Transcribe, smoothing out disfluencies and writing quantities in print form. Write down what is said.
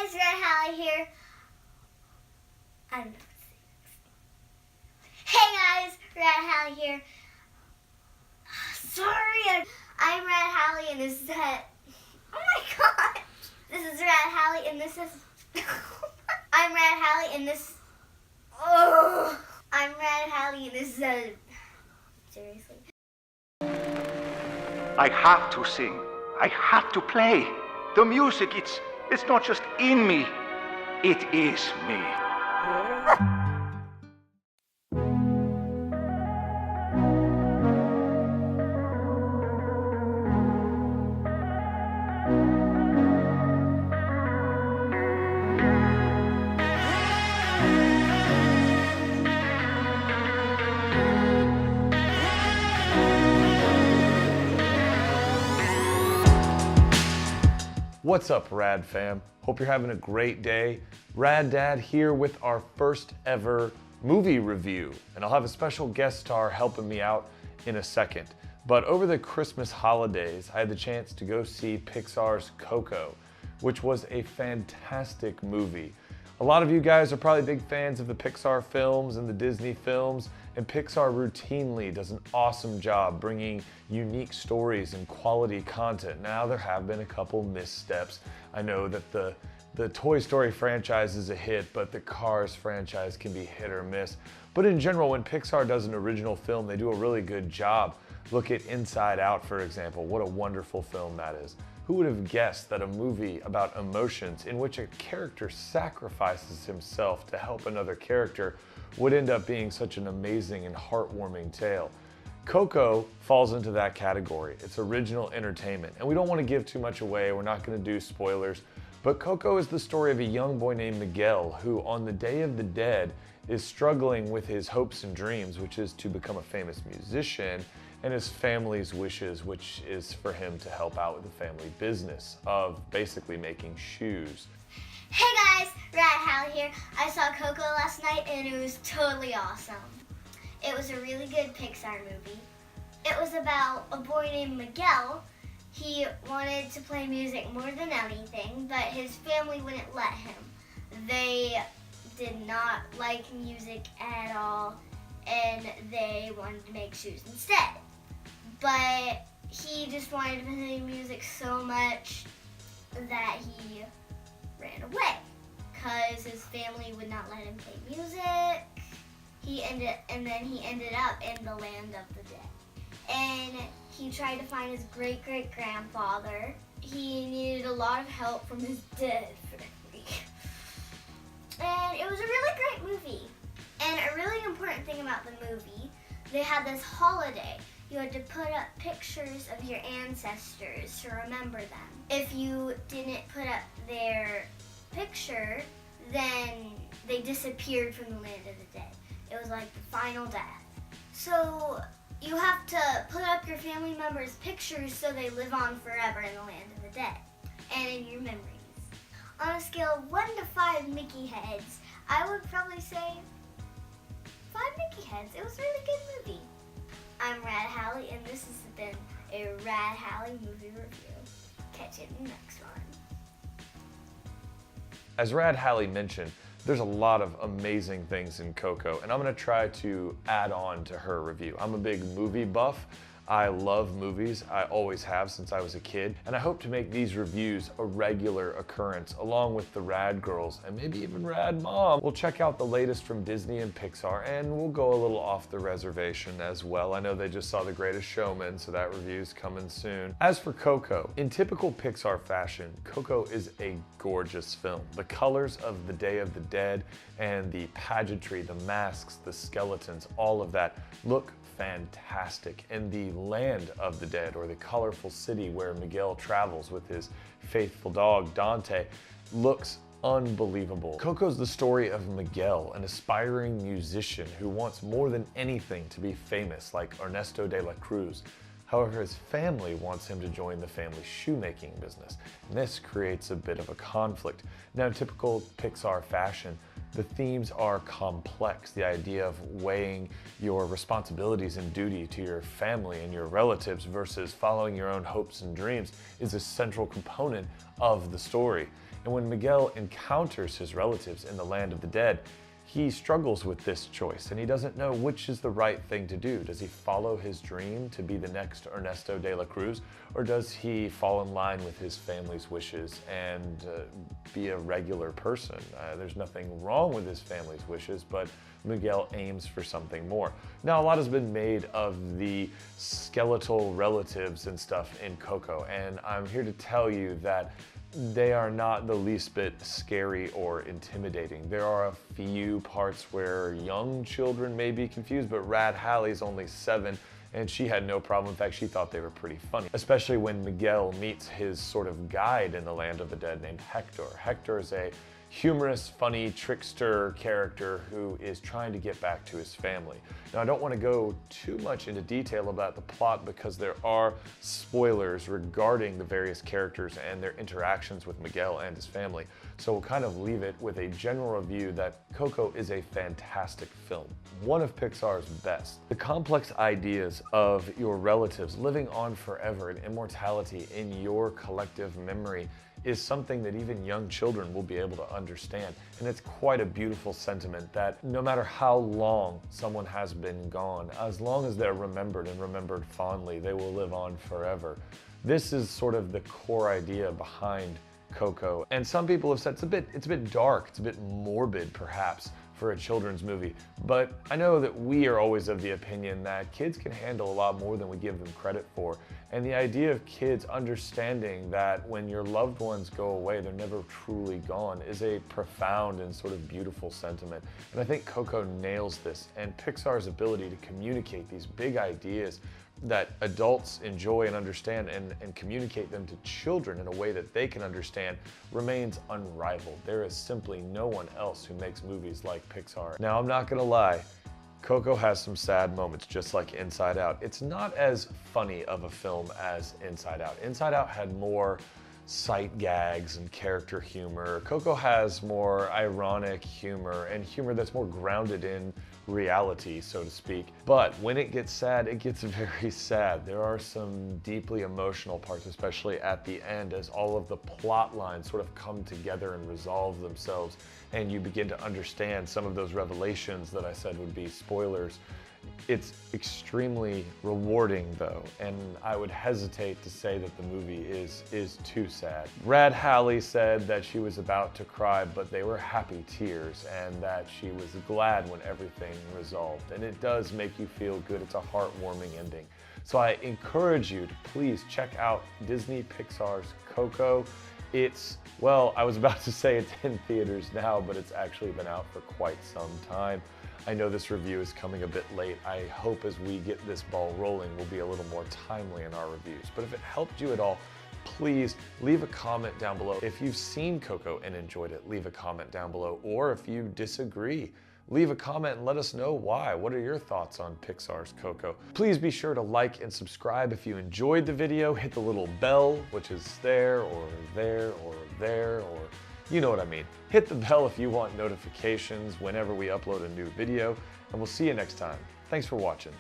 guys, Red Hallie here. I don't know what to say. Hey guys, Red Hallie here. Sorry, I'm Red Hallie and this is that. Oh my god. This is Red Hallie and this is. I'm Red Hallie and this. Oh. I'm Red Hallie and this is. Seriously. I have to sing. I have to play. The music, it's not just in me. It is me. What's up, Rad fam? Hope you're having a great day. Rad Dad here with our first ever movie review, and I'll have a special guest star helping me out in a second. But over the Christmas holidays, I had the chance to go see Pixar's Coco, which was a fantastic movie. A lot of you guys are probably big fans of the Pixar films and the Disney films, and Pixar routinely does an awesome job bringing unique stories and quality content. Now, there have been a couple missteps. I know that the Toy Story franchise is a hit, but the Cars franchise can be hit or miss. But in general, when Pixar does an original film, they do a really good job. Look at Inside Out, for example. What a wonderful film that is. Who would have guessed that a movie about emotions in which a character sacrifices himself to help another character would end up being such an amazing and heartwarming tale? Coco falls into that category. It's original entertainment, and we don't want to give too much away. We're not going to do spoilers, but Coco is the story of a young boy named Miguel who, on the Day of the Dead, is struggling with his hopes and dreams, which is to become a famous musician, and his family's wishes, which is for him to help out with the family business of basically making shoes. Hey guys, Red Hallie here. I saw Coco last night and it was totally awesome. It was a really good Pixar movie. It was about a boy named Miguel. He wanted to play music more than anything, but his family wouldn't let him. They did not like music at all, and they wanted to make shoes instead. But he just wanted to play music so much that he ran away because his family would not let him play music. And then he ended up in the land of the dead. And he tried to find his great-great-grandfather. He needed a lot of help from his dead family. And it was a really great movie. And a really important thing about the movie, they had this holiday. You had to put up pictures of your ancestors to remember them. If you didn't put up their picture, then they disappeared from the land of the dead. It was like the final death. So you have to put up your family members' pictures so they live on forever in the land of the dead and in your memories. On a scale of 1 to 5 Mickey heads, I would probably say 5 Mickey heads. It was a really good movie. I'm Rad Hallie, and this has been a Rad Hallie movie review. Catch you in the next one. As Rad Hallie mentioned, there's a lot of amazing things in Coco, and I'm going to try to add on to her review. I'm a big movie buff. I love movies. I always have since I was a kid, and I hope to make these reviews a regular occurrence along with the Rad Girls and maybe even Rad Mom. We'll check out the latest from Disney and Pixar, and we'll go a little off the reservation as well. I know they just saw The Greatest Showman, so that review's coming soon. As for Coco, in typical Pixar fashion, Coco is a gorgeous film. The colors of the Day of the Dead and the pageantry, the masks, the skeletons, all of that look fantastic. And the land of the dead, or the colorful city where Miguel travels with his faithful dog Dante, looks unbelievable. Coco's the story of Miguel, an aspiring musician who wants more than anything to be famous like Ernesto de la Cruz. However, his family wants him to join the family shoemaking business, and this creates a bit of a conflict. Now, in typical Pixar fashion, The themes are complex. The idea of weighing your responsibilities and duty to your family and your relatives versus following your own hopes and dreams is a central component of the story. And when Miguel encounters his relatives in the land of the dead, he struggles with this choice and he doesn't know which is the right thing to do. Does he follow his dream to be the next Ernesto de la Cruz, or does he fall in line with his family's wishes and be a regular person? There's nothing wrong with his family's wishes, but Miguel aims for something more. Now, a lot has been made of the skeletal relatives and stuff in Coco, and I'm here to tell you that they are not the least bit scary or intimidating. There are a few parts where young children may be confused, but Rad Hallie's only 7 and she had no problem. In fact, she thought they were pretty funny, especially when Miguel meets his sort of guide in the land of the dead named Hector. Hector is a humorous, funny, trickster character who is trying to get back to his family. Now, I don't want to go too much into detail about the plot because there are spoilers regarding the various characters and their interactions with Miguel and his family. So we'll kind of leave it with a general review that Coco is a fantastic film, one of Pixar's best. The complex ideas of your relatives living on forever and immortality in your collective memory is something that even young children will be able to understand. And it's quite a beautiful sentiment that no matter how long someone has been gone, as long as they're remembered and remembered fondly, they will live on forever. This is sort of the core idea behind Coco. And some people have said it's a bit dark, it's a bit morbid perhaps for a children's movie. But I know that we are always of the opinion that kids can handle a lot more than we give them credit for. And the idea of kids understanding that when your loved ones go away, they're never truly gone is a profound and sort of beautiful sentiment. And I think Coco nails this, and Pixar's ability to communicate these big ideas that adults enjoy and understand and communicate them to children in a way that they can understand remains unrivaled. There is simply no one else who makes movies like Pixar. Now, I'm not gonna lie, Coco has some sad moments, just like Inside Out. It's not as funny of a film as Inside Out. Inside Out had more sight gags and character humor. Coco has more ironic humor and humor that's more grounded in reality, so to speak. But when it gets sad, it gets very sad. There are some deeply emotional parts, especially at the end, as all of the plot lines sort of come together and resolve themselves, and you begin to understand some of those revelations that I said would be spoilers. It's extremely rewarding though, and I would hesitate to say that the movie is too sad. Rad Hallie said that she was about to cry, but they were happy tears, and that she was glad when everything resolved. And it does make you feel good. It's a heartwarming ending. So I encourage you to please check out Disney Pixar's Coco. It's, well, I was about to say it's in theaters now, but it's actually been out for quite some time. I know this review is coming a bit late. I hope as we get this ball rolling, we'll be a little more timely in our reviews. But if it helped you at all, please leave a comment down below. If you've seen Coco and enjoyed it, leave a comment down below. Or if you disagree, leave a comment and let us know why. What are your thoughts on Pixar's Coco? Please be sure to like and subscribe if you enjoyed the video. Hit the little bell, which is there, or there, or there, or you know what I mean. Hit the bell if you want notifications whenever we upload a new video, and we'll see you next time. Thanks for watching.